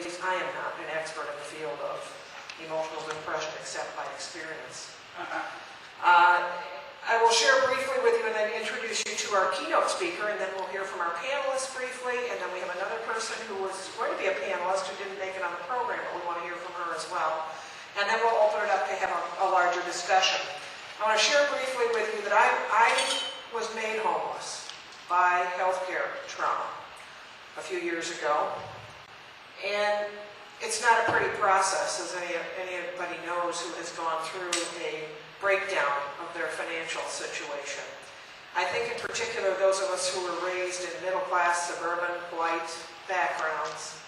ladies, I am not an expert in the field of emotional depression except by experience. I will share briefly with you and then introduce you to our keynote speaker, and then we'll hear from our panelists briefly, and then we have another person who was going to be a panelist who didn't make it on the program, but we want to hear from her as well. And then we'll open it up to have a larger discussion. I want to share briefly with you that I was made homeless by healthcare trauma a few years ago. And it's not a pretty process, as anybody knows who has gone through a breakdown of their financial situation. I think in particular those of us who were raised in middle-class, suburban, white backgrounds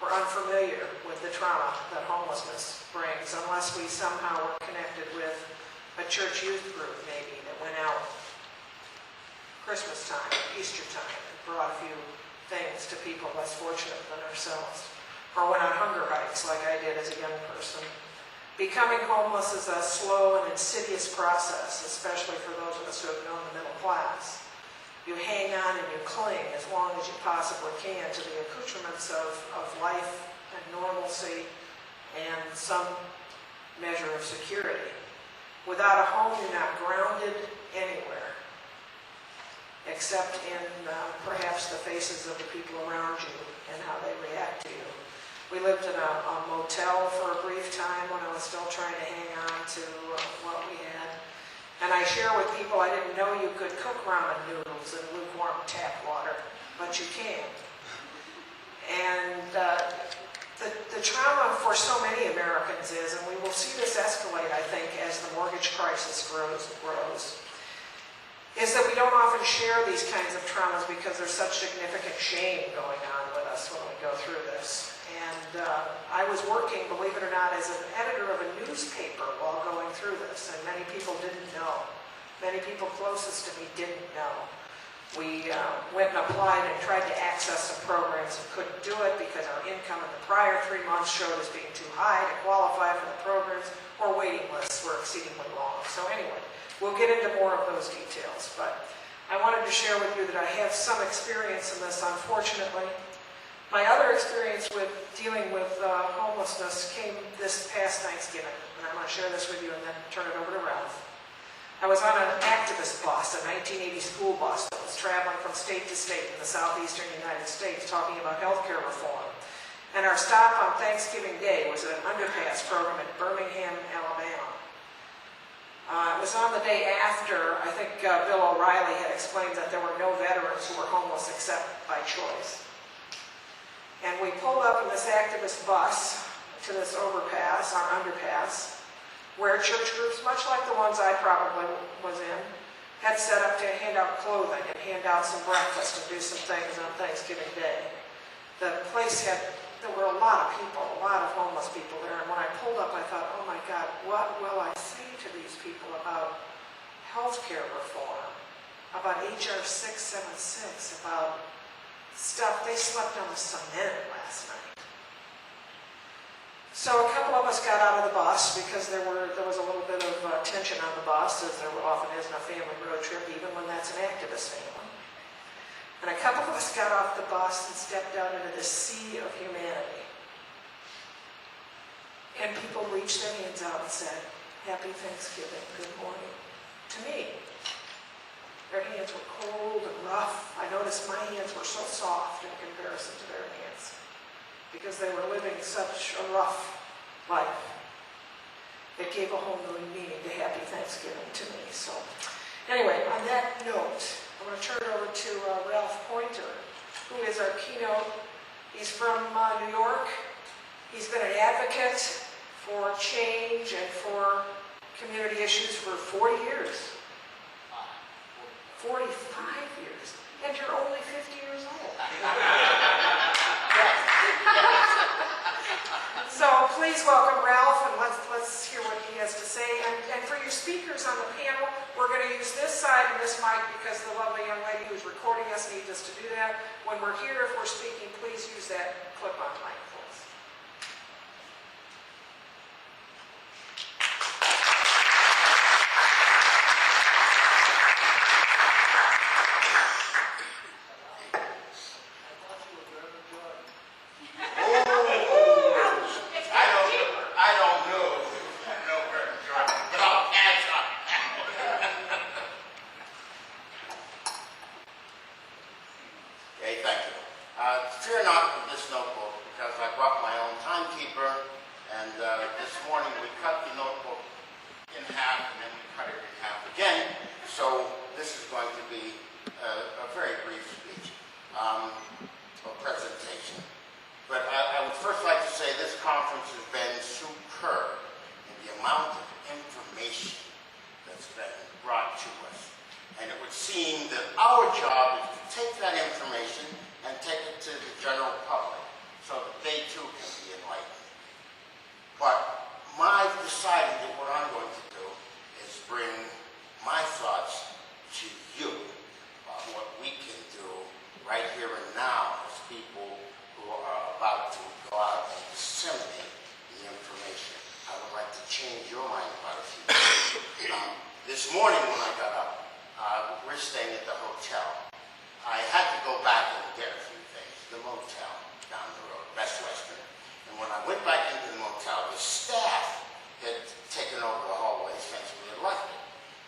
were unfamiliar with the trauma that homelessness brings, unless we somehow were connected with a church youth group maybe that went out Christmas time, Easter time, and brought a few things to people less fortunate than ourselves, or went on hunger hikes like I did as a young person. Becoming homeless is a slow and insidious process, especially for those of us who have known the middle class. You hang on and you cling as long as you possibly can to the accoutrements of life and normalcy and some measure of security. Without a home, you're not grounded anywhere, except in perhaps the faces of the people around you and how they react to you. We lived in a motel for a brief time when I was still trying to hang on to what we had. And I share with people I didn't know you could cook ramen noodles in lukewarm tap water, but you can. And the trauma for so many Americans is, and we will see this escalate, I think, as the mortgage crisis grows, is that we don't often share these kinds of traumas because there's such significant shame going on with us when we go through this. And I was working, believe it or not, as an editor of a newspaper while going through this, and many people didn't know. Many people closest to me didn't know. We went and applied and tried to access some programs and couldn't do it because our income in the prior 3 months showed as being too high to qualify for the programs, or waiting lists were exceedingly long. So anyway, we'll get into more of those details, but I wanted to share with you that I have some experience in this, unfortunately. My other experience with dealing with homelessness came this past Thanksgiving, and I'm going to share this with you and then turn it over to Ralph. I was on an activist bus, a 1980 school bus that was traveling from state to state in the southeastern United States talking about healthcare reform. And our stop on Thanksgiving Day was at an underpass program in Birmingham, Alabama. It was on the day after, I think Bill O'Reilly had explained that there were no veterans who were homeless except by choice. And we pulled up in this activist bus to this overpass, our underpass, where church groups, much like the ones I probably was in, had set up to hand out clothing and hand out some breakfast and do some things on Thanksgiving Day. The place there were a lot of people, a lot of homeless people there, and when I pulled up I thought, oh my God, what will I say to these people about healthcare reform, about HR 676, about stuff. They slept on the cement last night. So a couple of us got out of the bus because there was a little bit of tension on the bus, as there often is in a family road trip, even when that's an activist family. And a couple of us got off the bus and stepped out into this sea of humanity. And people reached their hands out and said, "Happy Thanksgiving, good morning," to me. Their hands were cold and rough. I noticed my hands were so soft in comparison to their hands because they were living such a rough life. It gave a whole new meaning to Happy Thanksgiving to me. So anyway, on that note, I'm going to turn it over to Ralph Pointer, who is our keynote. He's from New York. He's been an advocate for change and for community issues for 40 years. 45 years, and you're only 50 years old. Yes. So please welcome Ralph, and let's hear what he has to say. And for your speakers on the panel, we're going to use this side and this mic because the lovely young lady who's recording us needs us to do that. When we're here, if we're speaking, please use that clip-on mic, please. Oh! with this notebook because I brought my own timekeeper, and this morning we cut the notebook in half and then we cut it in half again. So this is going to be a very brief speech or presentation. But I would first like to say this conference has been superb in the amount of information that's been brought to us. And it would seem that our job is to take that information and take it to the general public so that they too can be enlightened. But I've decided that what I'm going to do is bring my thoughts to you about what we can do right here and now as people who are about to go out and disseminate the information. I would like to change your mind about a few things. This morning when I got up, we're staying at the hotel. I had to go back and get a few things. The motel down the road, Best Western. And when I went back into the motel, the staff had taken over the hallway since we had left it.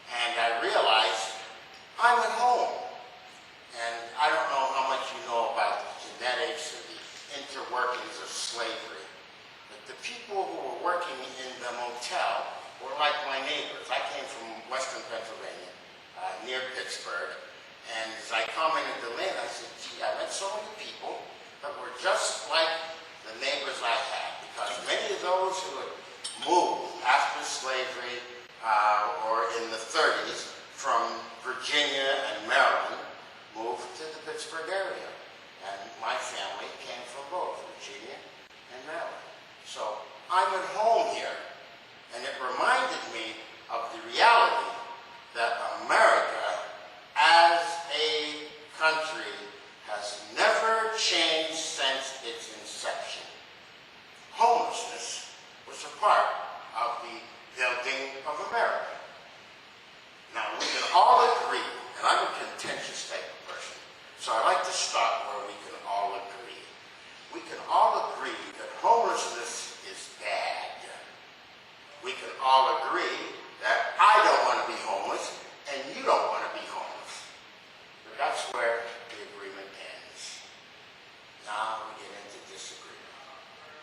And I realized I'm at home. And I don't know how much you know about the genetics and the interworkings of slavery. But the people who were working in the motel were like my neighbors. I came from Western Pennsylvania, near Pittsburgh. And as I commented to Lynn, I said, gee, I met so many people that were just like the neighbors I had. Because many of those who had moved after slavery or in the 30s from Virginia and Maryland moved to the Pittsburgh area. And my family came from both Virginia and Maryland. So I'm at home here. And it reminded me of the reality that America as a country has never changed since its inception. Homelessness was a part of the building of America. Now, we can all agree, and I'm a contentious type of person, so I like to start where we can all agree. We can all agree that homelessness is bad. We can all agree that I don't want to be homeless, and you don't want to be homeless. But that's where the agreement ends. Now we get into disagreement.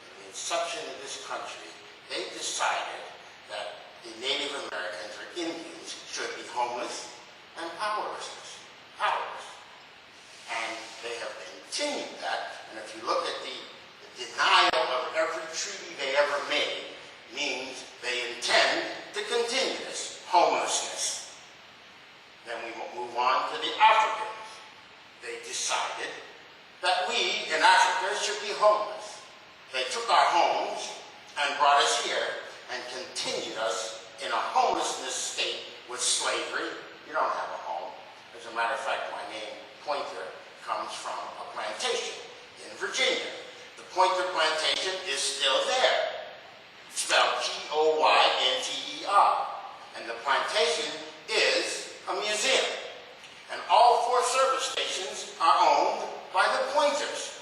In the inception of this country, they decided that the Native Americans or Indians should be homeless and powerless. And they have continued that, and if you look at the denial of every treaty they ever made, means they intend to continue this homelessness. Then we move on to the Africans. They decided that we in Africa should be homeless. They took our homes and brought us here and continued us in a homelessness state with slavery. You don't have a home. As a matter of fact, my name, Pointer, comes from a plantation in Virginia. The Pointer plantation is still there. Spelled Poynter. And the plantation is a museum. And all 4 service stations are owned by the Pointers.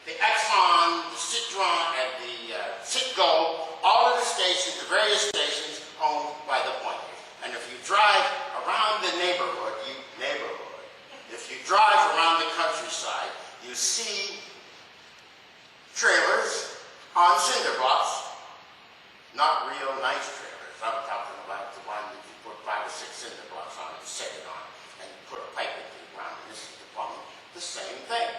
The Exxon, the Citron, and the Citgo, all of the stations, the various stations, owned by the Pointers. And if you drive around the neighborhood, if you drive around the countryside, you see trailers on cinder blocks, not real nice trailers. I'm talking about the one that you put 5 or 6 cinder blocks on and set it on and put a pipe into the ground. And this is the plumbing. The same thing.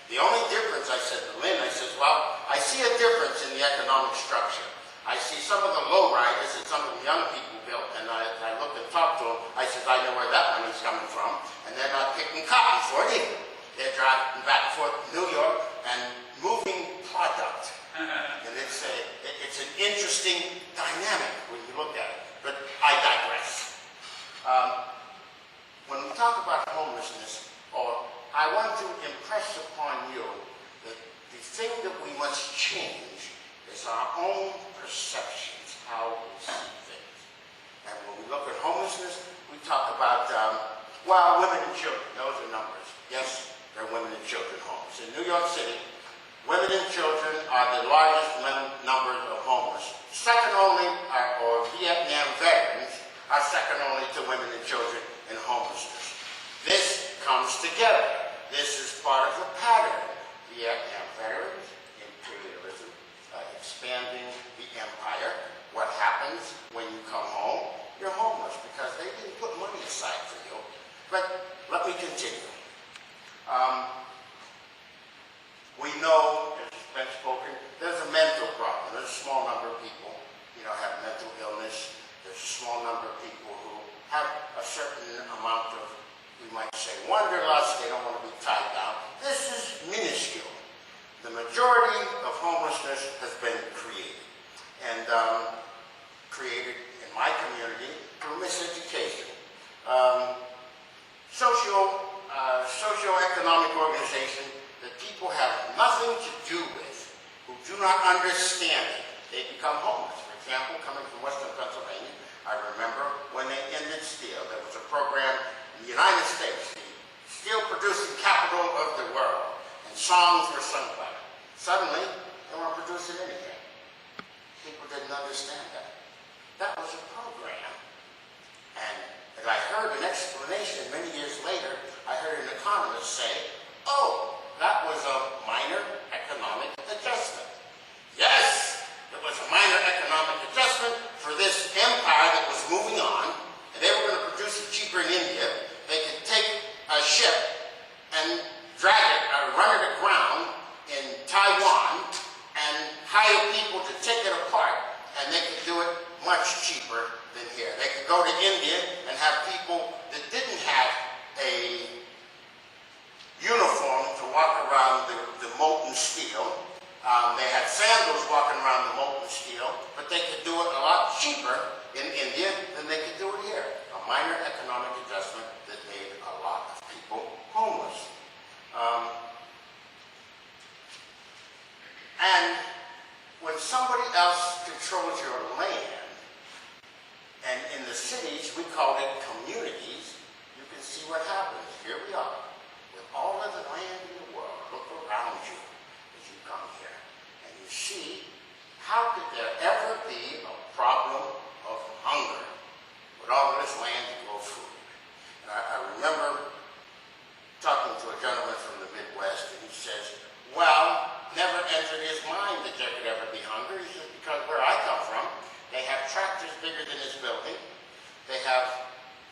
The only difference, I said to Lynn, I said, well, I see a difference in the economic structure. I see some of the lowriders that some of the young people built, and I looked and talked to them. I said, I know where that money's coming from, and they're not picking cotton for it either. They're driving back and forth to New York and moving product. And it's an interesting dynamic when you look at it. But I digress. When we talk about homelessness, I want to impress upon you that the thing that we must change is our own perceptions, how we see things. And when we look at homelessness, we talk about, well, women and children. Those are numbers. Yes, there are women and children homeless. In New York City, women and children are the largest numbers of homeless. Second only, or Vietnam veterans, are second only to women and children in homelessness. This comes together. This is part of the pattern authority of homelessness has been created, and created in my community through miseducation. Socio-economic organization that people have nothing to do with, who do not understand it, they become homeless. For example, coming from Western Pennsylvania, I remember when they ended steel. There was a program in the United States, the steel producing capital of the world, and songs were sung by it. Suddenly, they weren't producing anything. People didn't understand that. That was a program. And as I heard an explanation many years later, I heard an economist say, oh, that was a minor economic adjustment. Yes, it was a minor economic adjustment for this empire that was moving on, and they were going to produce it cheaper in India. They could take a ship and drag it or run it aground in Taiwan and hire people to take it apart, and they could do it much cheaper than here. They could go to India and have people that didn't have a uniform to walk around the molten steel. They had sandals walking around the molten steel, but they could do it a lot cheaper in India than they could do it here. A minor economic adjustment that made a lot of people homeless. And when somebody else controls your land, and in the cities we call it communities, you can see what happens. Here we are, with all of the land in the world. Look around you as you come here, and you see, how could there ever be a problem of hunger with all of this land to grow food? And I remember talking to a gentleman from the Midwest, and he says, well, never entered his mind that there could ever be hunger. He says, because where I come from, they have tractors bigger than this building. They have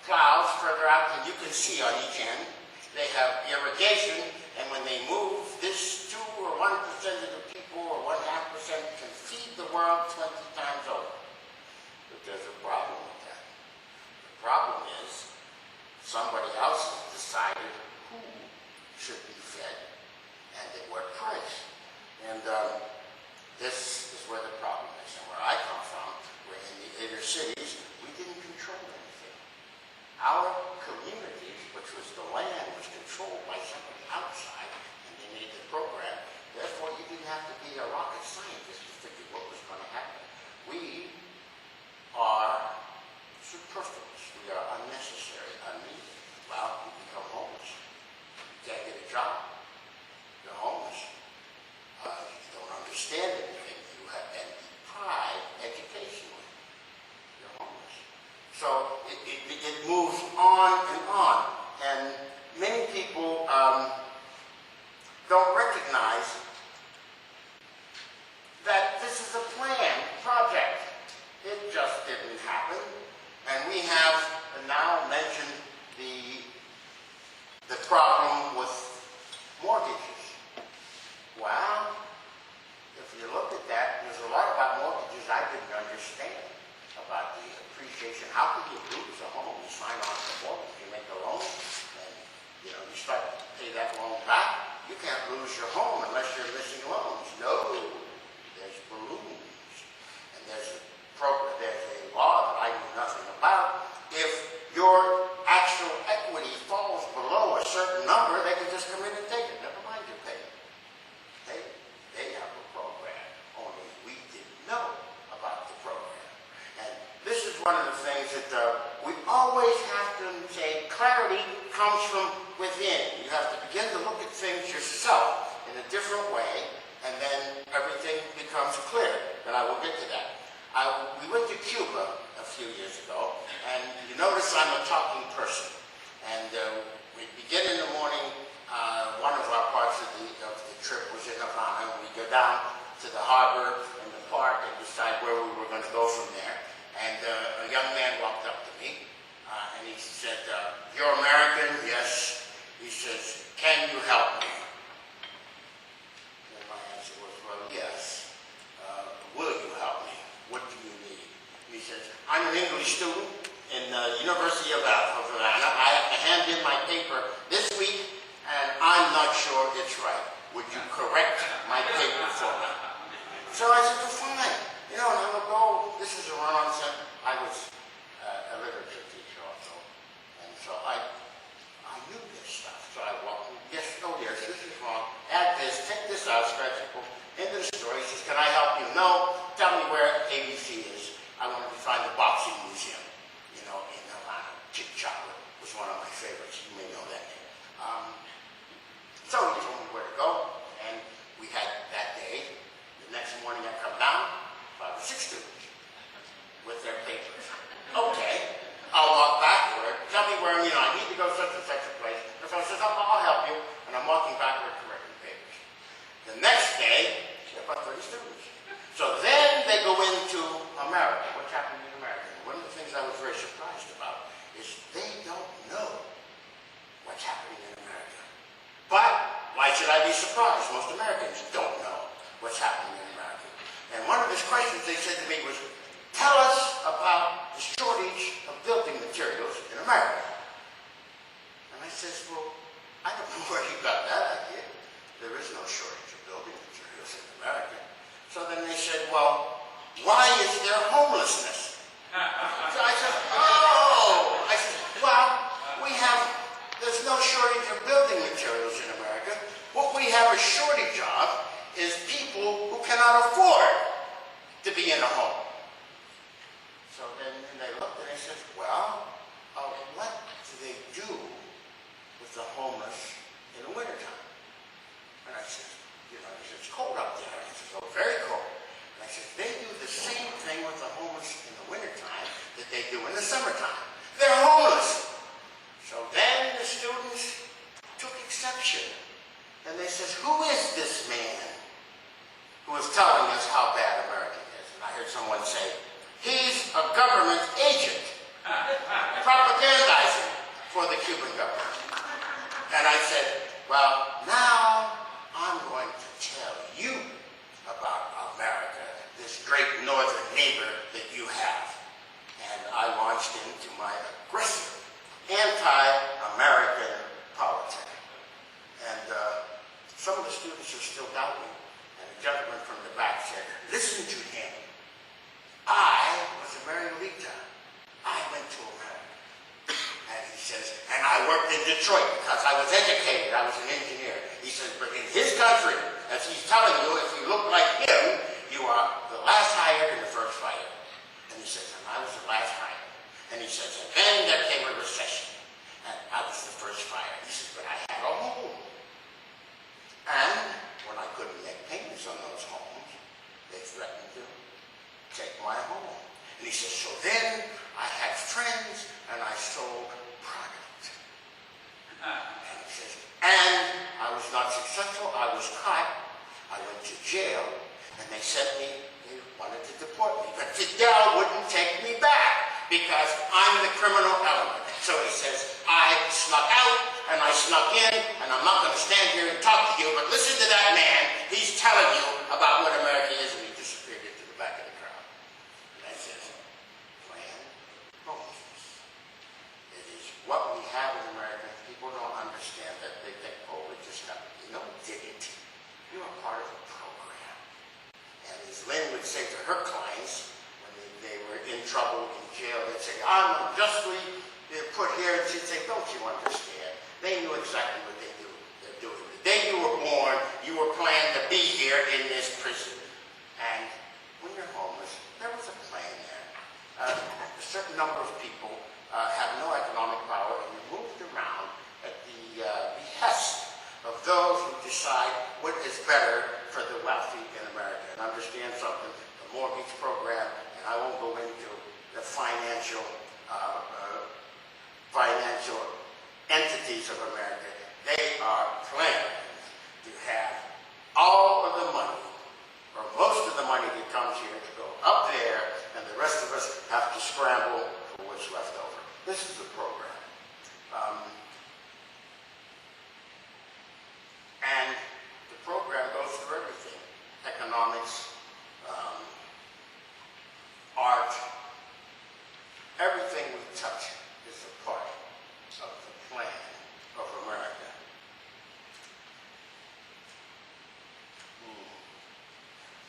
plows further out than you can see on each end. They have irrigation, and when they move, this 2 or 1% of the people, or 1.5%, can feed the world 20 times over. But there's a problem with that. The problem is, somebody else has decided who should be fed, and at what price. And this is where the problem is. And where I come from, we're in the inner cities, we didn't control anything. Our communities, which was the land, was controlled by somebody outside, and they made the program. Therefore, you didn't have to be a rocket scientist to figure what was going to happen. We are superfluous. We are unnecessary, unneeded. Well, you become homeless. You can't get a job. You're homeless. You don't understand anything. You have been deprived educationally. You're homeless. So it moves on and on. And many people don't recognize that this is a planned project. It just didn't happen. And we have now mentioned the problem with mortgages. Well, if you look at that, there's a lot about mortgages I didn't understand about the appreciation. How could you lose a home? You sign on to the mortgage, you make a loan, and you start to pay that loan back. You can't lose your home unless you're missing loans. No, there's balloons, and there's a law that I knew nothing about. If your actual equity falls below a certain number, they can just come in and take it. Never mind your payment. They have a program, only we didn't know about the program. And this is one of the things that we always have to say, clarity comes from within. You have to begin to look at things yourself in a different way, and then everything becomes clear. And I will get to that. We went to Cuba a few years ago, and you notice I'm a talking person. And we begin in the morning. One of our parts of the trip was in Havana, and we go down to the harbor and the park and decide where we were going to go from there. And a young man walked up to me, and he said, "You're American?" "Yes." He says, "Can you help me?" And my answer was, "Well, yes." "Will you help me? What do you need?" He says, "I'm an English student in the University of Havana. I have to hand in my paper this week, and I'm not sure it's right. Would you correct my paper for he says, can I help you? No, tell me where ABC is. I wanted to find the boxing museum, you know, in Atlanta. Chick Chocolate was one of my favorites. You may know that name. So he told me where to go, and we had that day. The next morning I come down, 5 or 6 students with their papers. Okay, I'll walk backward. Tell me where, you know, I need to go such and such a place. And so I says, I'll help you. And I'm walking backward correcting papers. The next day, there are about 30 students. So then they go into America. What's happening in America? One of the things I was very surprised about is they don't know what's happening in America. But why should I be surprised? Most Americans don't know what's happening in America. And one of his questions they said to me was, tell us about the shortage of building materials in America. And I says, well, I don't know where you got that idea. There is no shortage of building materials in America. So then they said, well, why is there homelessness? So I said, oh. I said, well, there's no shortage of building materials in America. What we have a shortage of is people who cannot afford to be in a home. So then they looked and they said, well, what do they do with the homeless in the wintertime? And I said, you know, he said, it's cold up there. He said, oh, very cold. And I said, they do the same thing with the homeless in the wintertime that they do in the summertime. They're homeless. So then the students took exception. And they said, who is this man who is telling us how bad America is? And I heard someone say, he's a government agent propagandizing for the Cuban government. And I said, well, now I'm going to tell you about America, this great northern neighbor that you have. And I launched into my aggressive anti-American politics. And some of the students are still doubting. And a gentleman from the back said, listen to him. I was a Marilita. I went to America. And he says, and I worked in Detroit because I was educated. I was an engineer. He says, but in his country, as he's telling you, if you look like him, you are the last hired and the first fired. And he says, and I was the last hired. And he says, and then there came a recession. And I was the first fired. He says, but I had a home. And when I couldn't make payments on those homes, they threatened to take my home. And he says, so then I had friends and I sold product. And he says, and I was not successful. I was caught. I went to jail and they sent me, they wanted to deport me. But Fidel wouldn't take me back because I'm the criminal element. So he says, I snuck out and I snuck in and I'm not going to stand here and talk to you, but listen to that man. He's telling you about what America is, and he disappeared into the back of the crowd. And I said, plan homelessness. It is what we have in America. People don't understand that. They think, oh, it just happened. You know, it didn't. You are part of a program. And as Lynn would say to her clients, when they were in trouble in jail, they'd say, I'm unjustly put here, and she'd say, don't you understand? They knew exactly what they're doing. The day you were born, you were planned to be here in this prison. And when you're homeless, there was a plan there. A certain number of people have no economic power, and you're moved around at the behest of those who decide what is better for the wealthy in America. And understand something, the mortgage program, and I won't go into the financial entities of America, they are planning to have all of the money, or most of the money that comes here, to go up there, and the rest of us have to scramble for what's left over. This is the program. And the program goes through everything: economics, art, everything we touch is a part of the plan of America.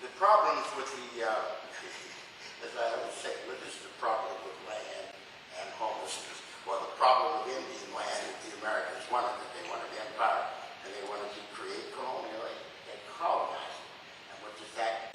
The problems with the, as I always say, what is the problem with land and homelessness? Well, the problem with Indian land is the Americans wanted it. They wanted the empire, and they wanted to create colonial. They colonized it. And what does that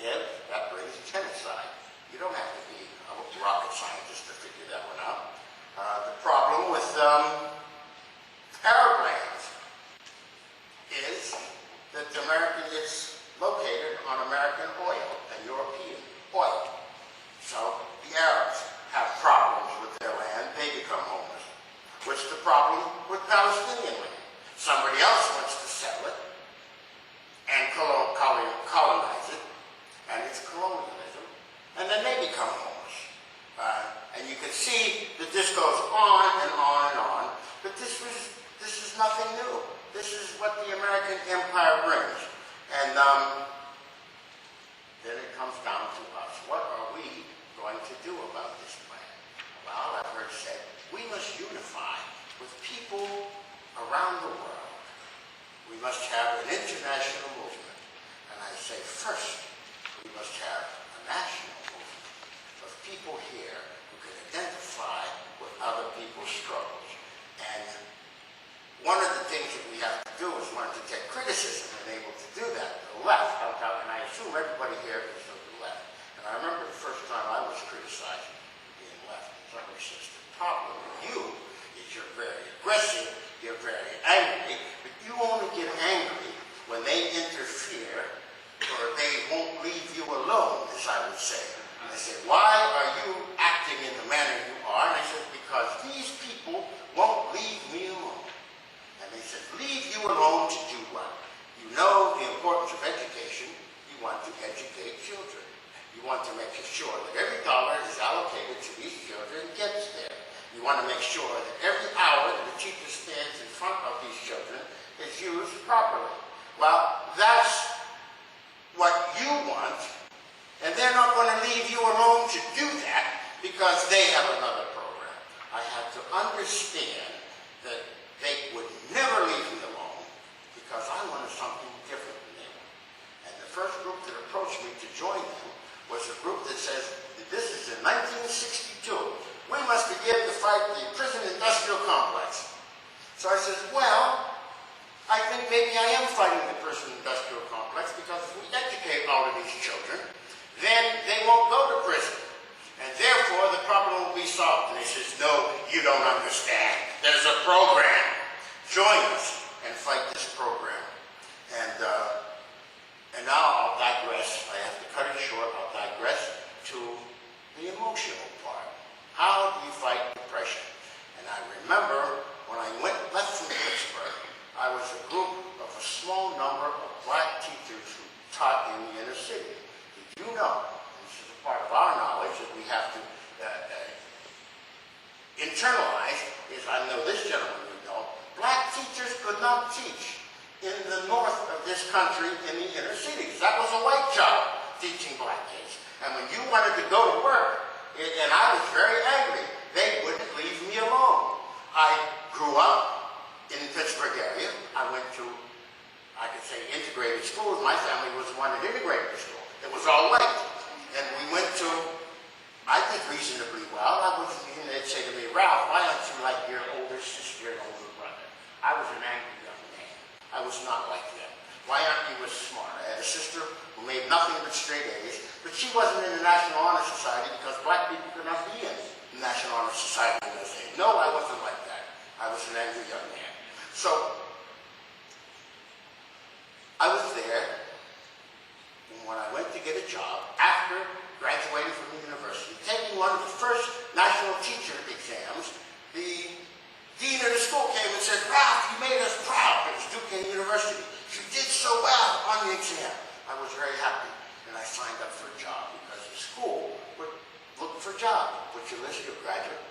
American oil and European oil. So the Arabs have problems with their land, they become homeless. What's the problem with Palestinian land? Somebody else wants to settle it and colonize it, and it's colonialism, and then they become homeless. And you can see that this goes on and on and on, but this is nothing new. This is what the American empire brings. And then it comes down to us. What are we going to do about this plan? Well, I've heard said, we must unify with people around the world. We must have an international movement. And I say, first, we must have a national movement of people here who can identify with other people's struggles. And one of the things that we have to do is learn to take criticism and able to do that. The left, and I assume everybody here is of the left. And I remember the first time I was criticized for being left, and somebody says, the problem with you is you're very aggressive, you're very angry, but you only get angry when they interfere or they won't leave you alone, as I would say. And I said, why are you acting in the manner you are? And I said, because these people won't leave me alone. And they said, leave you alone to do what? You know the importance of education. You want to educate children. You want to make sure that every dollar is allocated to these children gets there. You want to make sure that every hour that the teacher stands in front of these children is used properly. Well, that's what you want, and they're not going to leave you alone to do that because they have another program. I had to understand that they would never leave me alone because I wanted something different than they wanted. And the first group that approached me to join them was a group that says, this is in 1962. We must begin to fight the prison industrial complex. So I said, well, I think maybe I am fighting the prison industrial complex because if we educate all of these children, then they won't go to prison. And therefore, the problem will be solved. And he says, no, you don't understand. There's a program. Join us and fight this program. And now I'll digress. I have to cut it short. I'll digress to the emotional part. How do you fight depression? And I remember when I left from Pittsburgh, I was a group of a small number of black teachers who taught in the inner city. Did you know, and this is a part of our knowledge that we have to internalize, is I know this gentleman would know, black teachers could not teach in the north of this country in the inner cities. That was a white job, teaching black kids. And when you wanted to go to work, and I was very angry, they wouldn't leave me alone. I grew up in the Pittsburgh area. I went to, I could say, integrated schools. My family was one that integrated school. It was all white. And we went to, I did reasonably well. They'd say to me, Ralph, why aren't you like your older sister and older brother? I was an angry young man. I was not like them. Why aren't you as smart? I had a sister who made nothing but straight A's, but she wasn't in the National Honor Society because black people could not be in the National Honor Society in those days. No, I wasn't like that. I was an angry young man. So, I was there, and when I went to get a job, after graduating from the university, taking one of the first national teacher exams, the dean of the school came and said, Ralph, you made us proud. It was Duquesne University. You did so well on the exam. I was very happy, and I signed up for a job because the school would look for jobs, put your list of graduate.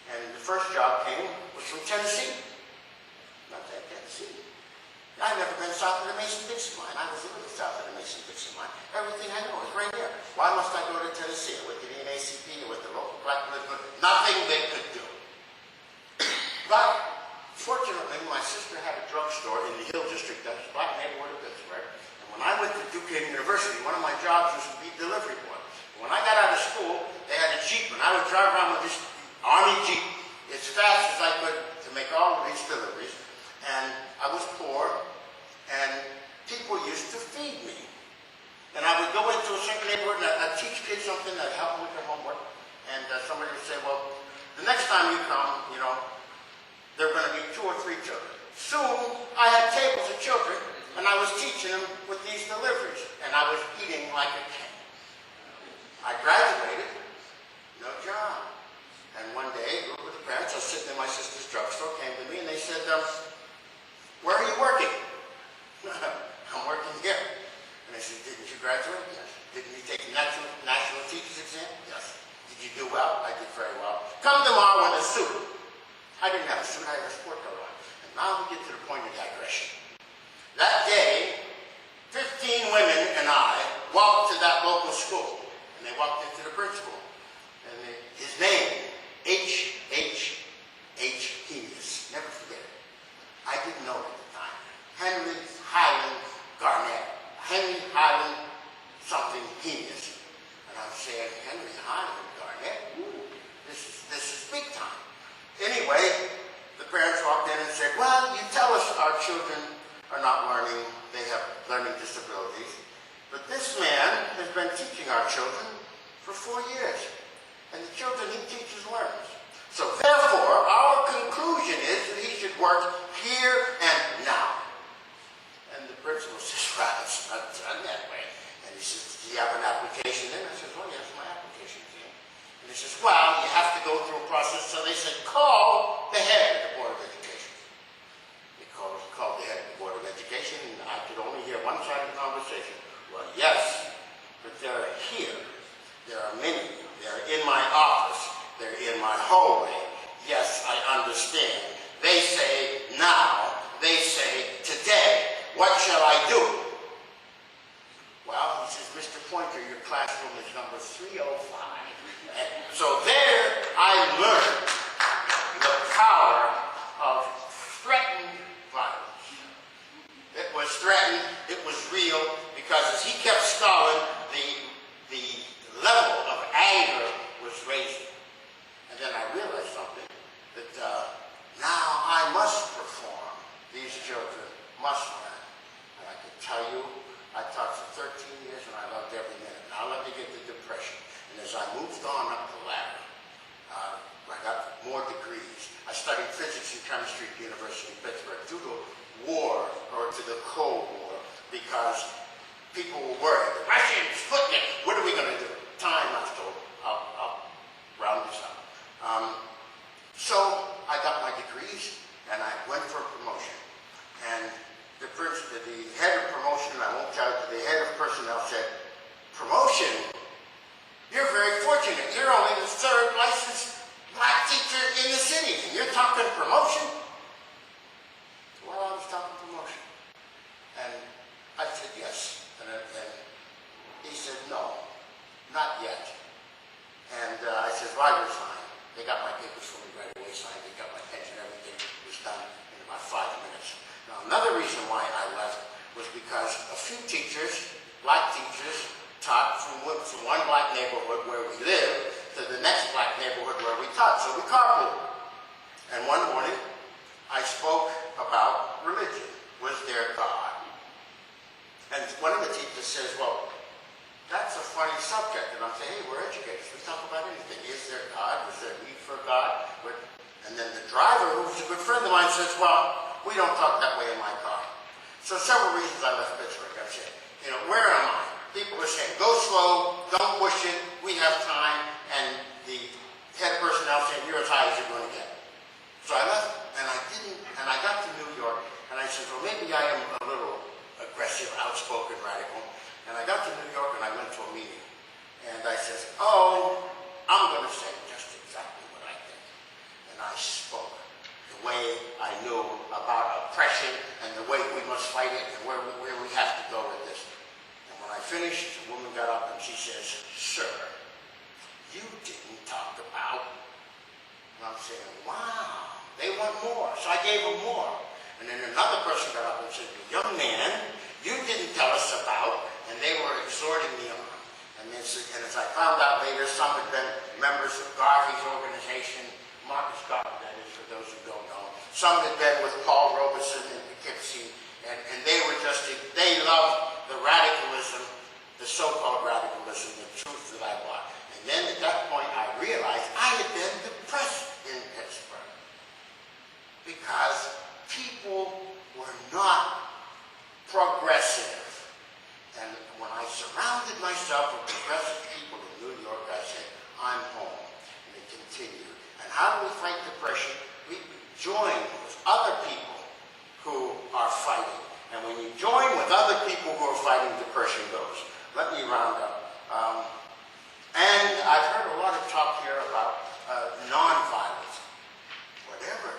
And the first job was from Tennessee. Not that Tennessee. I've never been south of the Mason-Dixon line. I was a little south of the Mason-Dixon line. Everything I know is right here. Why must I go to Tennessee with the NAACP, with the local black political? Nothing they could do. But fortunately, my sister had a drugstore in the Hill District, that's a black neighborhood of Pittsburgh. And when I went to Duquesne University, one of my jobs was to be delivery boy. When I got out of school, they had a Jeep, and I would drive around with this Army Jeep as fast as I could to make all of these deliveries. And I was poor, and people used to feed me. And I would go into a certain neighborhood, and I'd teach kids something, I'd help them with their homework. And somebody would say, well, the next time you come, you know, there are going to be 2 or 3 children. Soon, I had tables of children, and I was teaching them with these deliveries. and I was eating like a king. I graduated, no job. And one day, a group of the parents, I was sitting in my sister's drugstore, came to me and they said, where are you working? I'm working here. And I said, didn't you graduate? Yes. Didn't you take the national teacher's exam? Yes. Did you do well? I did very well. Come tomorrow with a suit. I didn't have a suit, I had a sport coat on. And now we get to the point of digression. That day, 15 women and I walked to that local school. And they walked into the principal. And his name, H. Henius. Never forget it. I didn't know it at the time. Henry Highland Garnett. Henry Highland something Henius. And I'm saying, Henry Highland Garnett? Ooh, this is big time. Anyway, the parents walked in and said, well, you tell us our children are not learning, they have learning disabilities, but this man has been teaching our children for 4 years, and the children he teaches learns. So therefore, our conclusion is that he should work here and now. And the principal says, well, it's not done that way. And he says, do you have an application in? I said, well, yes, my application's in. And he says, well, you have to go through a process. So they said, call the head of the Board of Education. They called the head of the Board of Education, and I could only hear one side of the conversation. Well, yes, but they're here. There are many. They're in my office. They're in my hallway. Yes, I understand. They say now. They say today. What shall I do? Well, he says, Mr. Pointer, your classroom is number 305. And so there I learned the power of threatened violence. It was threatened, it was real, because as he kept stalling, the level of anger was raising. And then I realized something, that now I must perform. These children must learn. And I can tell you, I taught for 13 years and I loved every minute. Now let me get to depression. And as I moved on up the ladder, I got more degrees. I studied physics and chemistry at the University of Pittsburgh due to war, or to the Cold War, because people were worried. The Russians, Sputnik, what are we going to do? Time, I've told. I'll round this up. So I got my degrees and I went for a promotion. And the head of promotion, I won't tell you, the head of personnel said, promotion? You're very fortunate. You're only the 3rd licensed black teacher in the city. And you're talking promotion? Well, I was talking promotion. And I said yes. And he said no, not yet. And I said, well, I resign. They got my papers for me right away, signed. They got my pension, everything was done in about 5 minutes. Now, another reason why I left was because a few teachers, black teachers, taught from one black neighborhood where we live to the next black neighborhood where we taught. So we carpooled. And one morning, I spoke about religion. Was there God? And one of the teachers says, well, that's a funny subject. And I'm saying, hey, we're educators. We talk about anything. Is there God? Is there need for God? And then the driver, who's a good friend of mine, says, well, we don't talk that way in my car. So several reasons I left Pittsburgh. I said, where am I? People are saying, go slow, don't push it, we have time. And the head personnel saying, you're as high as you're going to get. So I left, and I didn't, and I got to New York, and I said, well, maybe I am a little aggressive, outspoken, radical. And I got to New York, and I went to a meeting. And I said, oh, I'm going to say just exactly what I think. And I spoke the way I knew about oppression and the way we must fight it and where we have to go with this. And when I finished, the woman got up and she says, sir, you didn't talk about. And I'm saying, wow, they want more. So I gave them more. And then another person got up and said, young man, you didn't tell us about, and they were exhorting me on. And as I found out later, some had been members of Garvey's organization, Marcus Garvey, that is, for those who don't know. Some had been with Paul Robeson in Poughkeepsie, and they loved the radicalism, the so-called radicalism, the truth that I brought. And then at that point, I realized I had been depressed in Pittsburgh because people were not progressive. And when I surrounded myself with progressive people in New York, I said, I'm home. And it continued. And how do we fight depression? We join with other people who are fighting. And when you join with other people who are fighting, depression goes. Let me round up. And I've heard a lot of talk here about nonviolence. Whatever.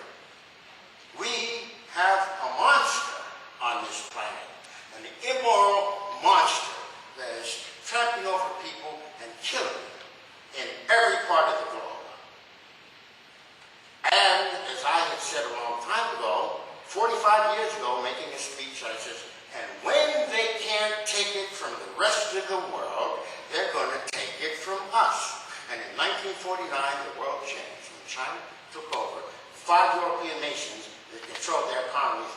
We have a monster on this planet. An immoral monster that is trampling over people and killing in every part of the globe. And as I had said a long time ago, 45 years ago, making a speech, I said, and when they can't take it from the rest of the world, they're going to take it from us. And in 1949, the world changed. When China took over, 5 European nations that controlled their economies,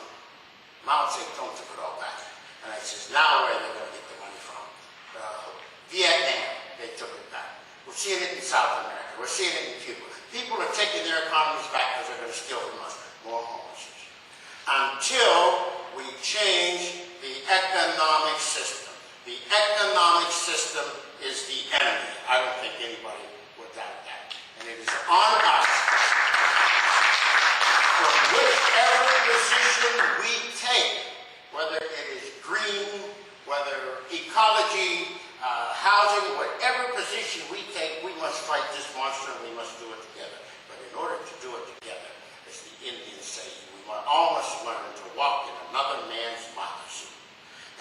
Mao Zedong took it all back. And I says, now where are they going to get the money from? Vietnam, they took it back. We're seeing it in South America. We're seeing it in Cuba. People are taking their economies back because they're going to steal from us more homelessness. Until we change the economic system. The economic system is the enemy. I don't think anybody would doubt that. And it is on us, from whichever position we take, whether it is green, whether ecology, housing, whatever position we take, we must fight this monster and we must do it together. But in order to do it together, as the Indians say, we all must learn to walk in another man's moccasin.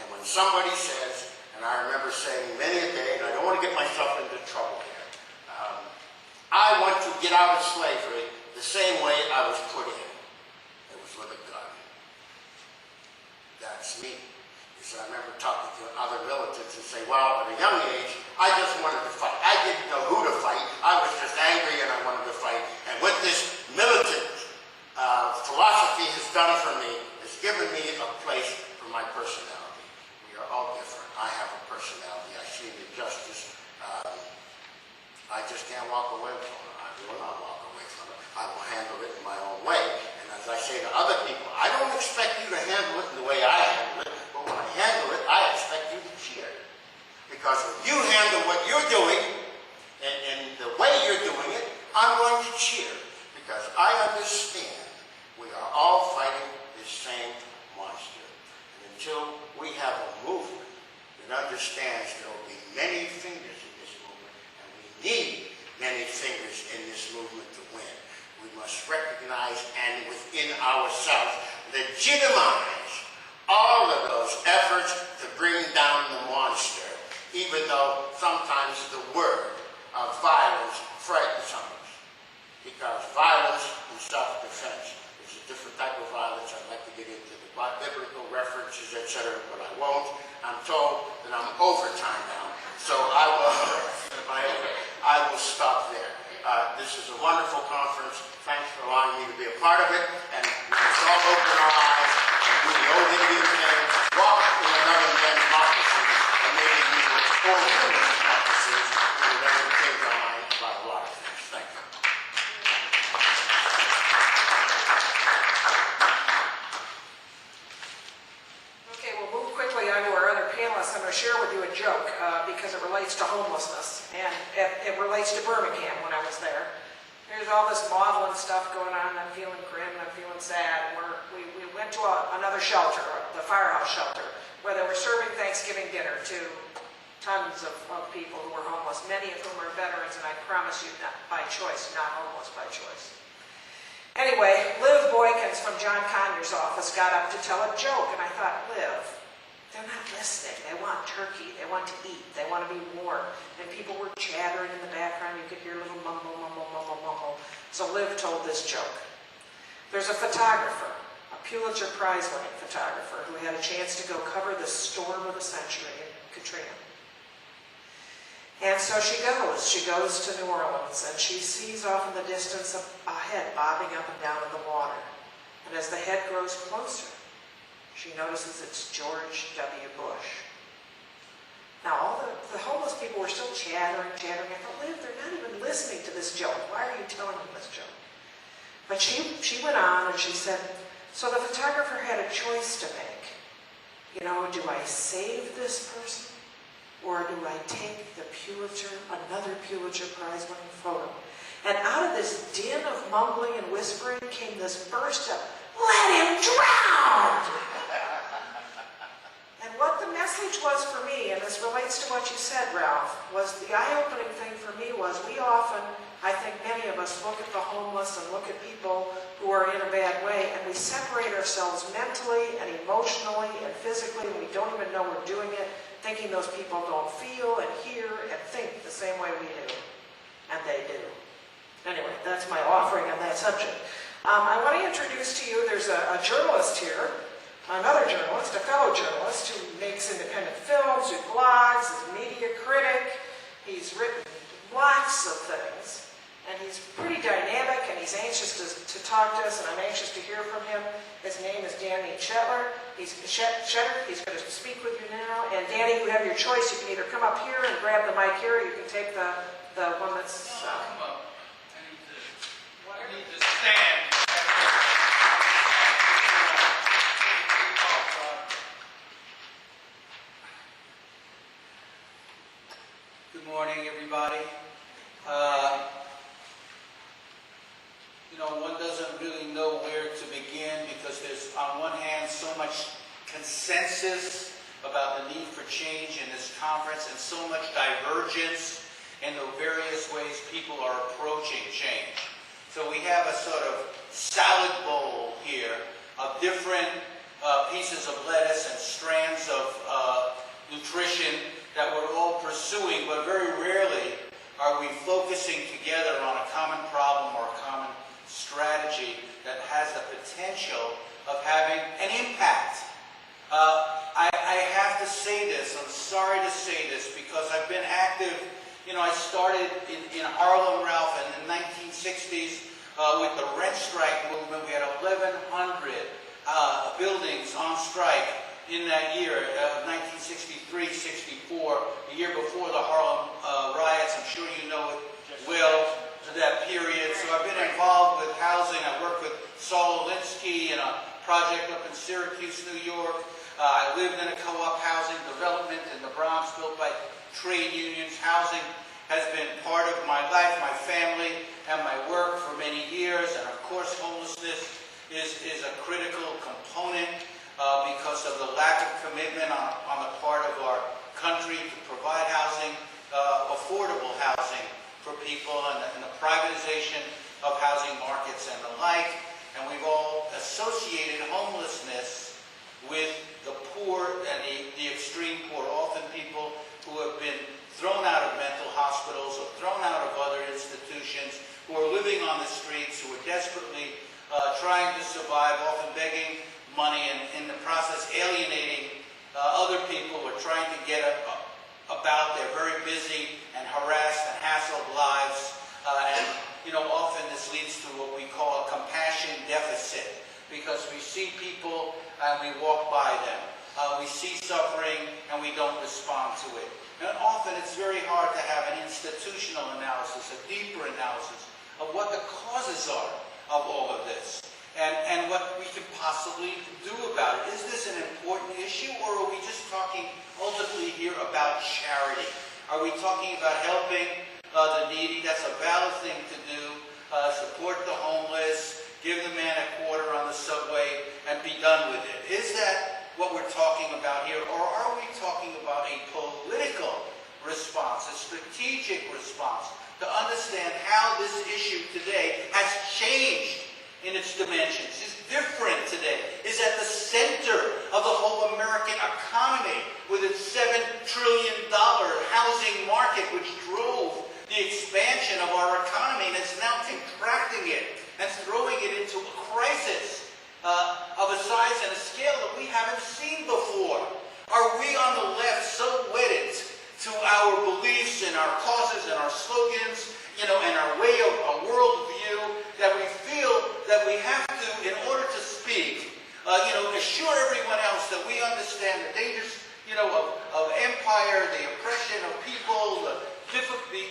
And when somebody says, and I remember saying many a day, and I don't want to get myself into trouble here, I want to get out of slavery the same way I was put in. It was with a gun. That's me. So I remember talking to other militants and say, well, at a young age, I just wanted to fight. I didn't know who to fight. I was just angry and I wanted to fight. And what this militant philosophy has done for me has given me a place for my personality. We are all different. I have a personality. I see the injustice. I just can't walk away from it. I will not walk away from it. I will handle it in my own way. And as I say to other people, I don't expect you to handle it in the way I handle it, but when I handle it, I expect you to cheer. Because when you handle what you're doing, and the way you're doing it, I'm going to cheer. Because I understand we are all fighting this same monster. And until we have a movement that understands there will be many fingers in this movement, and we need many fingers in this movement to win, we must recognize and within ourselves legitimize all of those efforts to bring down the monster, even though sometimes the word of violence frightens some of us. Because violence and self-defense is a different type of violence. I'd like to get into the biblical references, etc., but I won't. I'm told that I'm overtime now, so I will stop there. This is a wonderful conference. Thanks for allowing me to be a part of it, and let's all open our eyes and do the old Indian thing, walk in another man's moccasins, and maybe we will all humans moccasins, and that will change our mind about a lot of things. Thank you. Okay, we'll move quickly on to our other panelists. I'm going to share with you a joke because it relates to homelessness, and it relates to Birmingham when I was there. There's all this maudlin stuff going on, and I'm feeling grim, and I'm feeling sad. We went to another shelter, the firehouse shelter, where they were serving Thanksgiving dinner to tons of people who were homeless, many of whom are veterans, and I promise you, not by choice, not homeless by choice. Anyway, Liv Boykins from John Conyers' office got up to tell a joke, and I thought, Liv, they're not listening. They want turkey. They want to eat. They want to be warm. And people were chattering in the background. You could hear a little mumble, mumble, mumble, mumble. So Liv told this joke. There's a photographer, a Pulitzer Prize-winning photographer, who had a chance to go cover the storm of the century in Katrina. And so she goes to New Orleans, and she sees off in the distance a head bobbing up and down in the water. And as the head grows closer, she notices it's George W. Bush. Now, all the homeless people were still chattering. I thought, Liv, they're not even listening to this joke. Why are you telling them this joke? But she went on and she said, so the photographer had a choice to make. You know, do I save this person or do I take the another Pulitzer Prize winning photo? And out of this din of mumbling and whispering came this burst of, "Let him drown!" And what the message was for me, and this relates to what you said, Ralph, was the eye-opening thing for me was we often, I think many of us, look at the homeless and look at people who are in a bad way, and we separate ourselves mentally and emotionally and physically, and we don't even know we're doing it, thinking those people don't feel and hear and think the same way we do. And they do. Anyway, that's my offering on that subject. I want to introduce to you, there's a journalist here, another journalist, a fellow journalist who makes independent films, who blogs, is a media critic. He's written lots of things, and he's pretty dynamic, and he's anxious to talk to us, and I'm anxious to hear from him. His name is Danny Shetler. He's going to speak with you now. And Danny, you have your choice. You can either come up here and grab the mic here, or you can take the one that's... No, come up. I need to stand. Good morning, everybody. One doesn't really know where to begin because there's, on one hand, so much consensus about the need for change in this conference and so much divergence in the various ways people are approaching change. So we have a sort of salad bowl here of different pieces of lettuce and strands of nutrition that we're all pursuing, but very rarely are we focusing together on a common problem or a common strategy that has the potential of having an impact. I have to say this, I'm sorry to say this, because I've been active. I started in Harlem, Ralph, in the 1960s with the rent strike movement. We had 1,100 buildings on strike in that year, 1963-64, the year before the Harlem riots. I'm sure you know it well, that period. So I've been involved with housing. I worked with Saul Alinsky in a project up in Syracuse, New York. I lived in a co-op housing development in the Bronx built by trade unions. Housing has been part of my life, my family, and my work for many years. And of course, homelessness is a critical component because of the lack of commitment on the part of our country to provide housing, affordable housing for people, and the privatization of housing markets and the like. And we've all associated homelessness with the poor and the extreme poor, often people who have been thrown out of mental hospitals or thrown out of other institutions, who are living on the streets, who are desperately trying to survive, often begging money, and in the process alienating other people who are trying to get about their very busy and harassed and hassled lives. Often this leads to what we call a compassion deficit, because we see people and we walk by them. We see suffering and we don't respond to it. And often it's very hard to have an institutional analysis, a deeper analysis of what the causes are of all of this and what we could possibly do about it. Is this an important issue, or are we just talking ultimately here about charity? Are we talking about helping the needy? That's a valid thing to do. Support the homeless, give the man a quarter on the subway, and be done with it. Is that what we're talking about here, or are we talking about a political response, a strategic response, to understand how this issue today has changed in its dimensions, is different today, is at the center of the whole American economy with its $7 trillion housing market, which drove the expansion of our economy and is now contracting it and throwing it into a crisis of a size and a scale that we haven't seen before. Are we on the left so wedded to our beliefs and our causes and our slogans, and our way of a worldview, that we feel that we have to, in order to speak, assure everyone else that we understand the dangers, of empire, the oppression of people,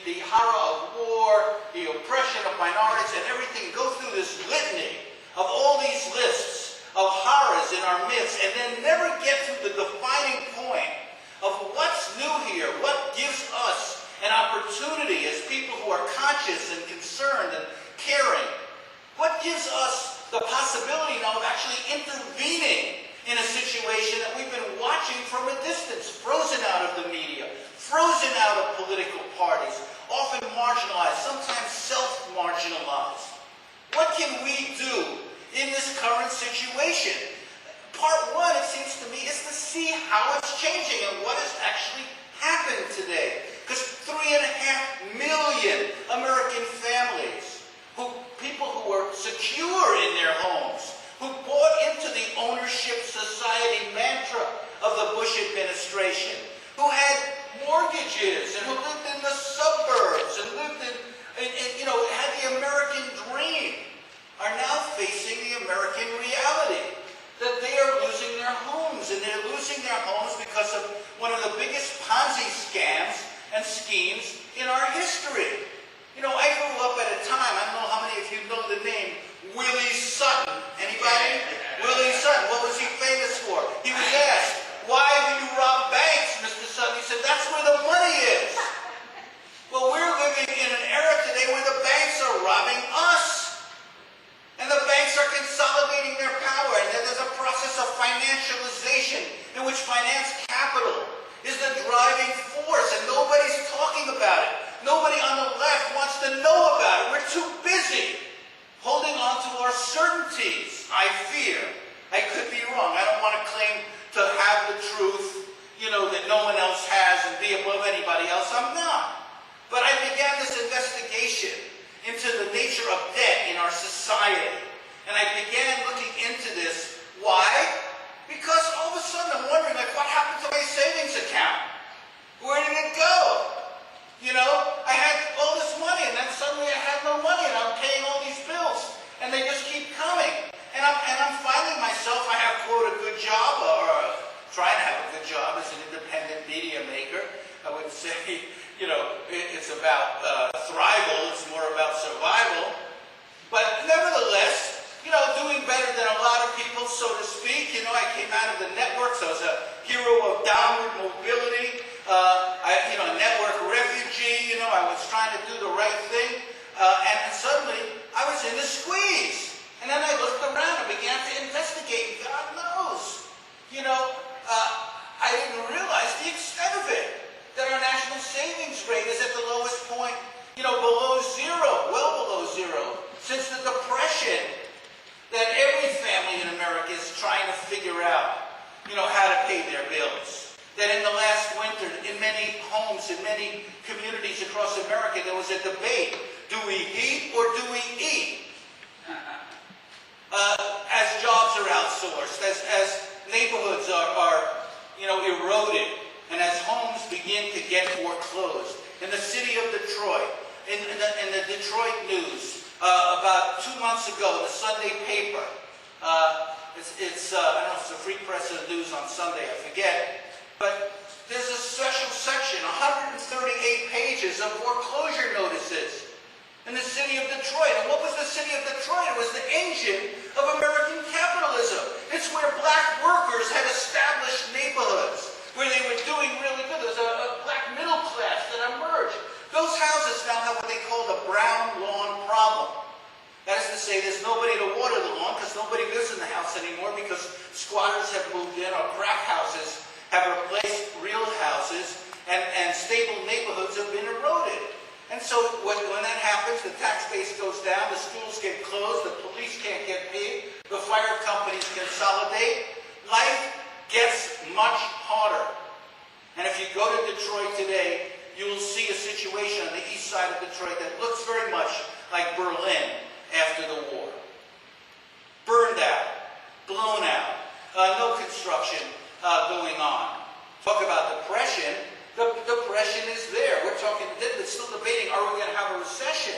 the horror of war, the oppression of minorities, and everything, go through this litany of all these lists of horrors in our midst, and then never get to the defining point of what's new here, what what gives us an opportunity as people who are conscious and concerned and caring? What gives us the possibility now of actually intervening in a situation that we've been watching from a distance, frozen out of the media, frozen out of political parties, often marginalized, sometimes self-marginalized? What can we do in this current situation? Part one, it seems to me, is to see how it's changing and what has actually happened today. Because 3.5 million American families, people who were secure in their homes, who bought into the ownership society mantra of the Bush administration, who had mortgages and who lived in the suburbs and lived had the American dream, are now facing the American reality that they are losing their homes, and they're losing their homes because of one of the biggest Ponzi scams and schemes in our history. I grew up at a time, I don't know how many of you know the name Willie Sutton. Anybody? Willie Sutton. What was he famous for? He was asked, "Why do you rob banks, Mr. Sutton?" He said, "That's where the money is." Well, we're living in an era today where the banks are robbing us. And the banks are consolidating their power. And then there's a process of financialization in which finance capital is the driving force. And nobody's talking about it. Nobody on the left wants to know about it. We're too busy holding on to our certainties, I fear. I could be wrong. I don't want to claim to have the truth, that no one else has and be above anybody else. I'm not. But I began this investigation into the nature of debt in our society. And I began looking into this. Why? Because all of a sudden I'm wondering, what happened to my savings account? Where did it go? I had all this money, and then suddenly I had no money, and I'm paying all these bills, and they just keep coming. And I'm finding myself, I have, quote, a good job, or trying to have a good job as an independent media maker. I would say, it's about thrival, it's more about survival. But nevertheless, doing better than a lot of people, so to speak. I came out of the networks. I was a hero of downward mobility. A network refugee. I was trying to do the right thing. And suddenly, I was in the squeeze. And then I looked around and began to investigate. God knows. I didn't realize the extent of it. That our national savings rate is at the lowest point, below zero, well below zero, since the Depression, that every family in America is trying to figure out, how to pay their bills. That in the last winter, in many homes, in many communities across America, there was a debate, do we heat or do we eat? As jobs are outsourced, as neighborhoods are eroded, and as homes begin to get foreclosed. In the city of Detroit, in the Detroit News, about 2 months ago, the Sunday paper, I don't know if it's the Free Press or the News on Sunday, I forget, but there's a special section, 138 pages of foreclosure notices in the city of Detroit. And what was the city of Detroit? It was the engine of American capitalism. It's where black workers had established neighborhoods, where they were doing really good. There was a black middle class that emerged. Those houses now have what they call the brown lawn problem. That is to say, there's nobody to water the lawn because nobody lives in the house anymore because squatters have moved in, or crack houses have replaced real houses, and stable neighborhoods have been eroded. And so when that happens, the tax base goes down, the schools get closed, the police can't get paid, the fire companies consolidate. Life gets much harder. And if you go to Detroit today, you will see a situation on the east side of Detroit that looks very much like Berlin after the war. Burned out, blown out, no construction going on. Talk about depression. The depression is there. We're still debating, are we going to have a recession?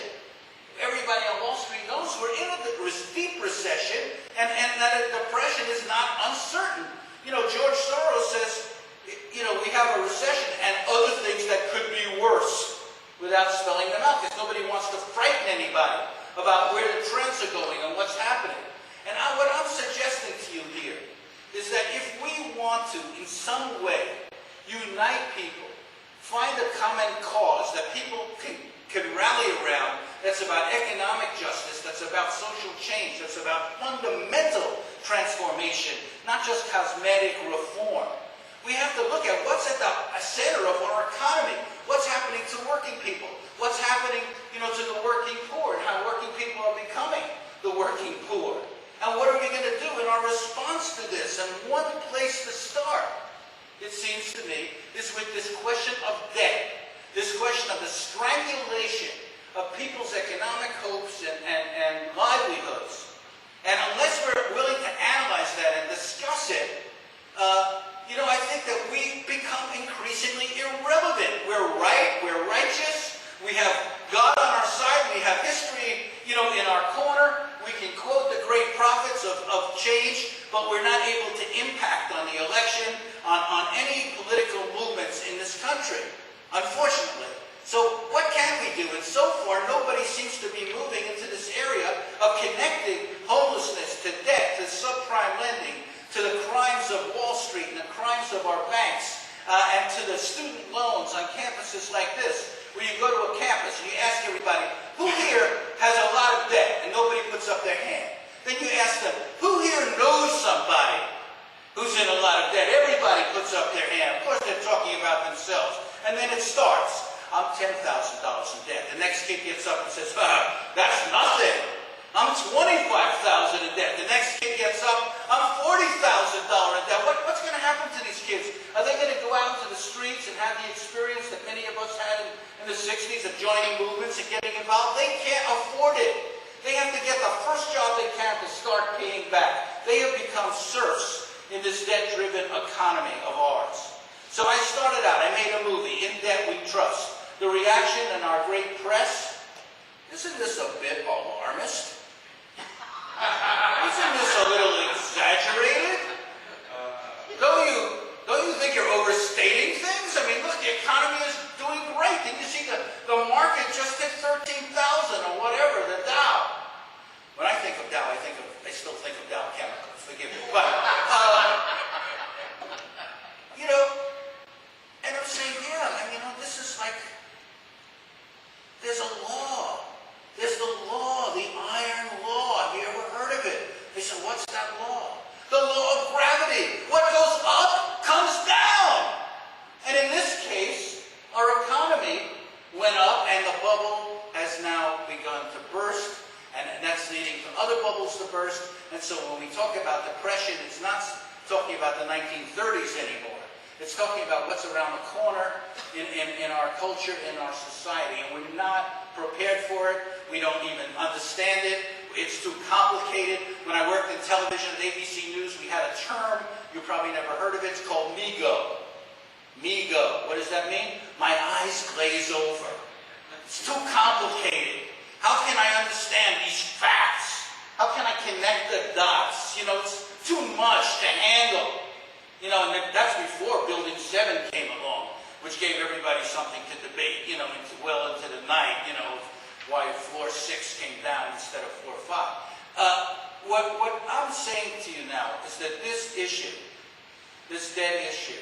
Everybody on Wall Street knows we're in a deep recession, and that a depression is not uncertain. George Soros says, we have a recession and other things that could be worse without spelling them out, because nobody wants to frighten anybody about where the trends are going and what's happening. And what I'm suggesting to you here is that if we want to, in some way, unite people find a common cause that people can rally around, that's about economic justice, that's about social change, that's about fundamental transformation, not just cosmetic reform. We have to look at what's at the center of our economy, what's happening to working people, what's happening, to the working poor, and how working people are becoming the working poor. And what are we going to do in our response to this? And one place to start, it seems to me, is with this question of debt, this question of the strangulation of people's economic hopes and livelihoods. And unless we're willing to analyze that and discuss it, I think that we become increasingly irrelevant. We're right, we're righteous, we have God on our side, we have history, in our corner. We can quote the great prophets of change, but we're not able to impact on the election, on any political movements in this country, unfortunately. So what can we do? And so far, nobody seems to be moving into this area of connecting homelessness to debt, to subprime lending, to the crimes of Wall Street and the crimes of our banks, and to the student loans on campuses like this, where you go to a campus and you ask everybody, who here has a lot of debt? And nobody puts up their hand. Then you ask them, who here knows somebody who's in a lot of debt? Everybody puts up their hand. Of course, they're talking about themselves. And then it starts. I'm $10,000 in debt. The next kid gets up and says, that's nothing. I'm $25,000 in debt. The next kid gets up, I'm $40,000 in debt. What's going to happen to these kids? Are they going to go out into the streets and have the experience that many of us had in the 60s of joining movements and getting involved? They can't afford it. They have to get the first job they can to start paying back. They have become serfs in this debt-driven economy of ours. So I started out, I made a movie, In Debt We Trust. The reaction in our great press, isn't this a bit alarmist? Isn't this a little exaggerated? Don't you think you're overstating things? I mean, look, the economy is doing great. Didn't you see the market just hit 13,000 or whatever, the Dow? When I think of Dow, I still think of Dow Chemicals, forgive me. But, and I'm saying, this is like, there's a law. There's the law, the iron law. Have you ever heard of it? They said, what's that law? The law of gravity. What goes up comes down. And in this case, our economy went up and the bubble has now begun to burst. And that's leading to other bubbles to burst. And so when we talk about depression, it's not talking about the 1930s anymore. It's talking about what's around the corner in our culture, in our society. And we're not prepared for it. We don't even understand it. It's too complicated. When I worked in television at ABC News, we had a term. You probably never heard of it. It's called MIGO. MIGO. What does that mean? My eyes glaze over. It's too complicated. How can I understand these facts? How can I connect the dots? It's too much to handle. And that's before Building 7 came along, which gave everybody something to debate, well into the night, why floor 6 came down instead of floor 5. What I'm saying to you now is that this issue, this debt issue,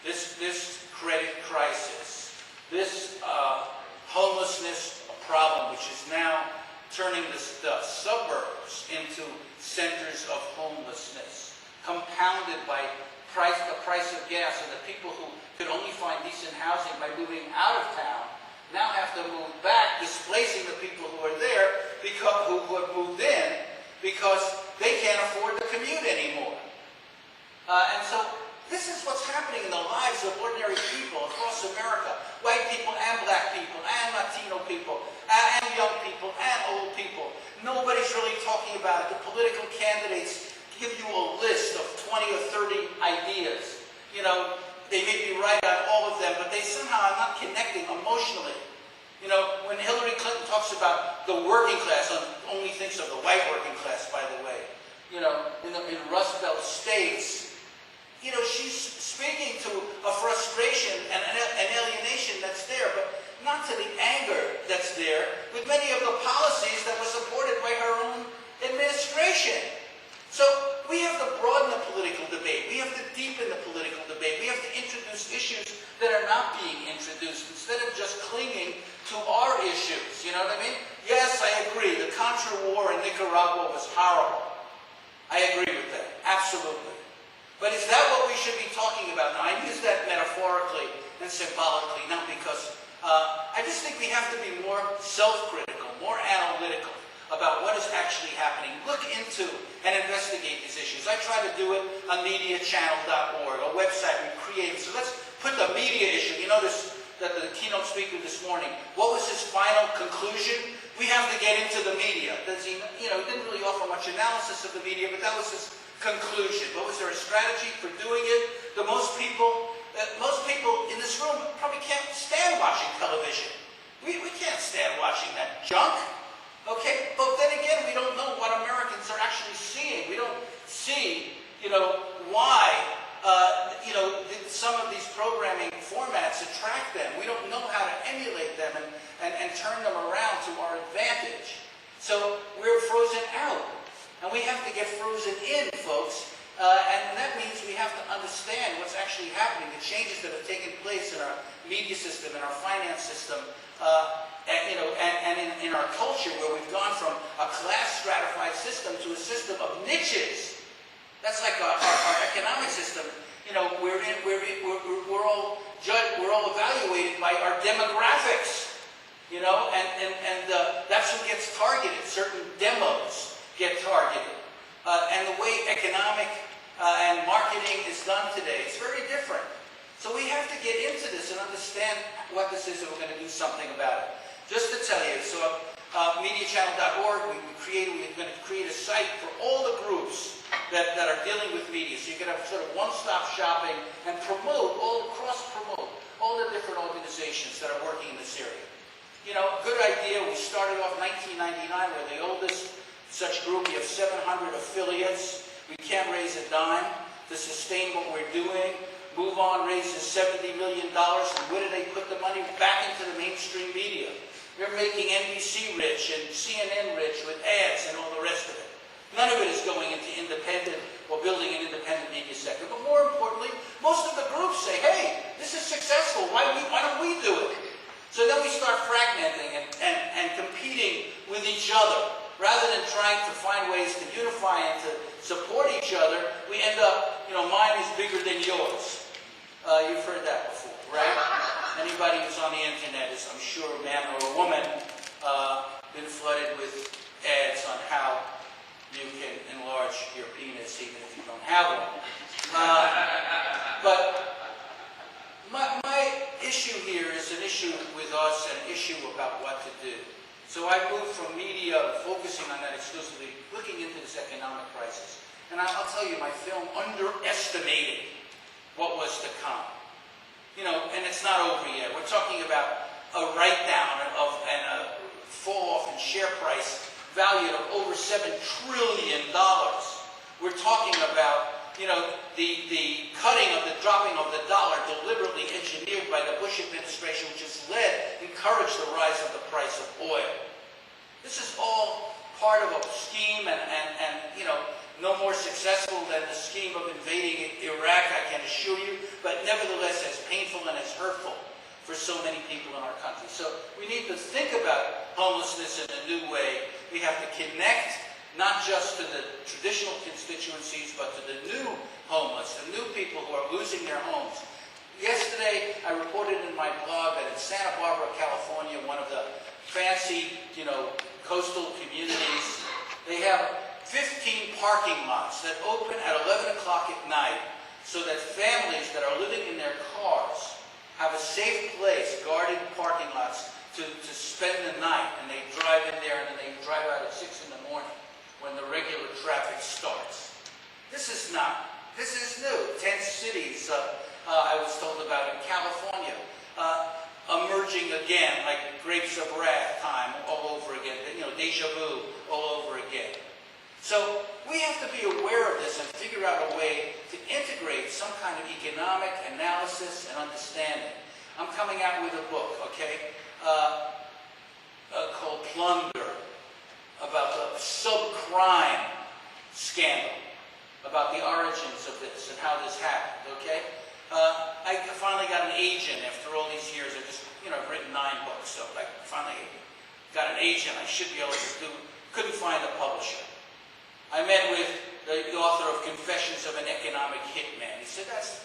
this credit crisis, this homelessness problem, which is now turning the suburbs into centers of homelessness, compounded by the price of gas, and the people who could only find decent housing by moving out of town now have to move back, displacing the people who are there who have moved in because they can't afford to commute anymore. And so this is what's happening in the lives of ordinary people across America. White people and black people and Latino people and young people and old people. Nobody's really talking about it. The political candidates give you a list of 20 or 30 ideas. They may be right on all of them, but they somehow are not connecting emotionally. When Hillary Clinton talks about the working class, only thinks of the white working class, by the way. In Rust Belt states, she's speaking to a frustration and an alienation that's there, but not to the anger that's there with many of the policies that were supported by her own administration. So we have to broaden the political debate. We have to deepen the political debate. We have to introduce issues that are not being introduced. introduced instead of just clinging to our issues. You know what I mean? Yes, I agree. The Contra War in Nicaragua was horrible. I agree with that. Absolutely. But is that what we should be talking about? Now, I use that metaphorically and symbolically, not because I just think we have to be more self-critical, more analytical about what is actually happening. Look into and investigate these issues. I try to do it on mediachannel.org, a website we created. So let's put the media issue. You notice that the keynote speaker this morning, what was his final conclusion? We have to get into the media. He didn't really offer much analysis of the media, but that was his conclusion. But was there a strategy for doing it? Most people in this room probably can't stand watching television. We can't stand watching that junk. Okay, but then again, we don't know what Americans are actually seeing. We don't see, why, some of these programming formats attract them. We don't know how to emulate them and turn them around to our advantage. So we're frozen out. And we have to get frozen in, folks. And that means we have to understand what's actually happening, the changes that have taken place in our media system, in our finance system, and in our culture, where we've gone from a class-stratified system to a system of niches. That's like our economic system. We're all evaluated by our demographics. And that's who gets targeted. Certain demos get targeted. And the way economic and marketing is done today, it's very different. So we have to get into this and understand what this is, and we're going to do something about it. Just to tell you, so mediachannel.org, we're going to create a site for all the groups that are dealing with media. So you can have sort of one-stop shopping and cross-promote all the different organizations that are working in this area. Good idea. We started off 1999. We're the oldest such group. We have 700 affiliates. We can't raise a dime to sustain what we're doing. Move On raises $70 million. And where do they put the money? Back into the mainstream media. They're making NBC rich and CNN rich with ads and all the rest of it. None of it is going into independent or building an independent media sector. But more importantly, most of the groups say, hey, this is successful. Why don't we do it? So then we start fragmenting and competing with each other. Rather than trying to find ways to unify and to support each other, we end up, mine is bigger than yours. You've heard that before, right? Anybody who's on the internet is, I'm sure, a man or a woman, been flooded with ads on how you can enlarge your penis even if you don't have one. But my issue here is an issue with us, an issue about what to do. So I moved from media, focusing on that exclusively, looking into this economic crisis. And I'll tell you, my film underestimated what was to come. And it's not over yet. We're talking about a write-down and a fall-off in share price valued of over $7 trillion. We're talking about, the cutting of the dropping of the dollar deliberately engineered by the Bush administration, which has encouraged the rise of the price of oil. This is all part of a scheme and no more successful than the scheme of invading Iraq, I can assure you, but nevertheless as painful and as hurtful for so many people in our country. So we need to think about homelessness in a new way. We have to connect not just to the traditional constituencies, but to the new homeless, the new people who are losing their homes. Yesterday, I reported in my blog that in Santa Barbara, California, one of the fancy, coastal communities, they have 15 parking lots that open at 11 o'clock at night so that families that are living in their cars have a safe place, guarded parking lots, to spend the night. And they drive in there and then they drive out at 6 in the morning when the regular traffic starts. This is new. 10 cities, I was told about in California, emerging again, like grapes of wrath time all over again, deja vu all over again. So we have to be aware of this and figure out a way to integrate some kind of economic analysis and understanding. I'm coming out with a book, okay, called Plunder, about the subprime scandal, about the origins of this and how this happened, okay? I finally got an agent after all these years of books. So like finally got an agent, I should be able to do, couldn't find a publisher. I met with the author of Confessions of an Economic Hitman. He said, that's,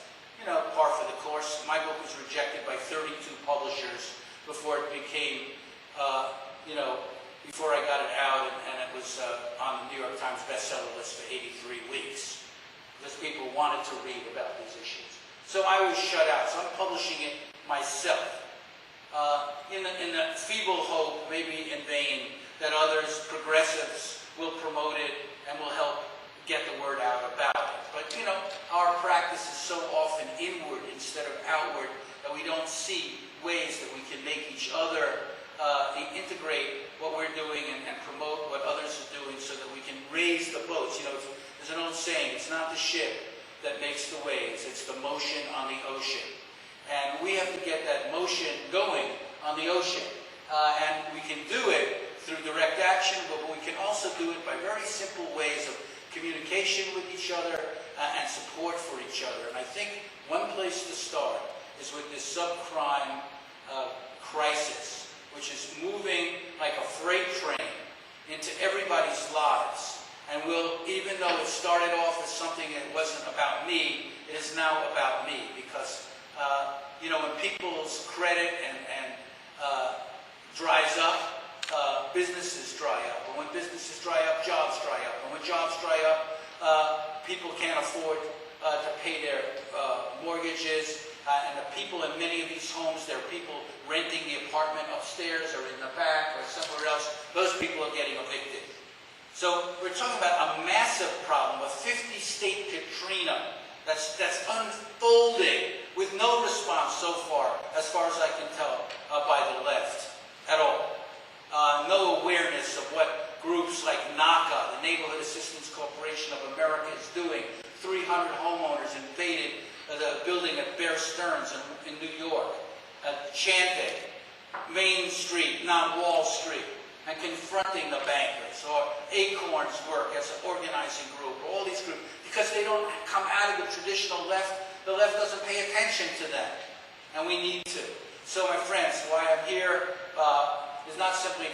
par for the course. My book was rejected by 32 publishers before it became, before I got it out, and it was on the New York Times bestseller list for 83 weeks. Because people wanted to read about these issues. So I was shut out, so I'm publishing it myself. In the feeble hope, maybe in vain, that others, progressives, will promote it and will help get the word out about it. But, our practice is so often inward instead of outward that we don't see ways that we can make each other integrate what we're doing and promote what others are doing so that we can raise the boats. There's an old saying, it's not the ship that makes the waves, it's the motion on the ocean. And we have to get that motion going on the ocean. And we can do it through direct action, but we can also do it by very simple ways of communication with each other and support for each other. And I think one place to start is with this subprime crisis, which is moving like a freight train into everybody's lives. And even though it started off as something that wasn't about me, it is now about me. Because, when people's credit and dries up, businesses dry up. And when businesses dry up, jobs dry up. And when jobs dry up, people can't afford to pay their mortgages. And the people in many of these homes, there are people renting the apartment upstairs or in the back or somewhere else. Those people are getting evicted. So we're talking about a massive problem, a 50-state Katrina that's unfolding with no response so far as I can tell, by the left at all. No awareness of what groups like NACA, the Neighborhood Assistance Corporation of America, is doing. 300 homeowners invaded the building at Bear Stearns in New York, chanting Main Street, not Wall Street, and confronting the bankers, or Acorn's work as an organizing group, or all these groups, because they don't come out of the traditional left. The left doesn't pay attention to them, and we need to. So, my friends, why I'm here is not simply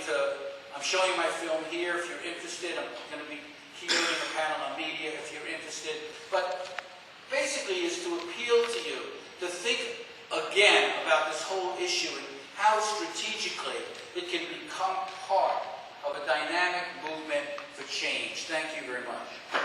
I'm showing my film here. If you're interested, I'm going to be keynoting a panel on media if you're interested. But basically is to appeal to you to think again about this whole issue and how strategically it can become part of a dynamic movement for change. Thank you very much.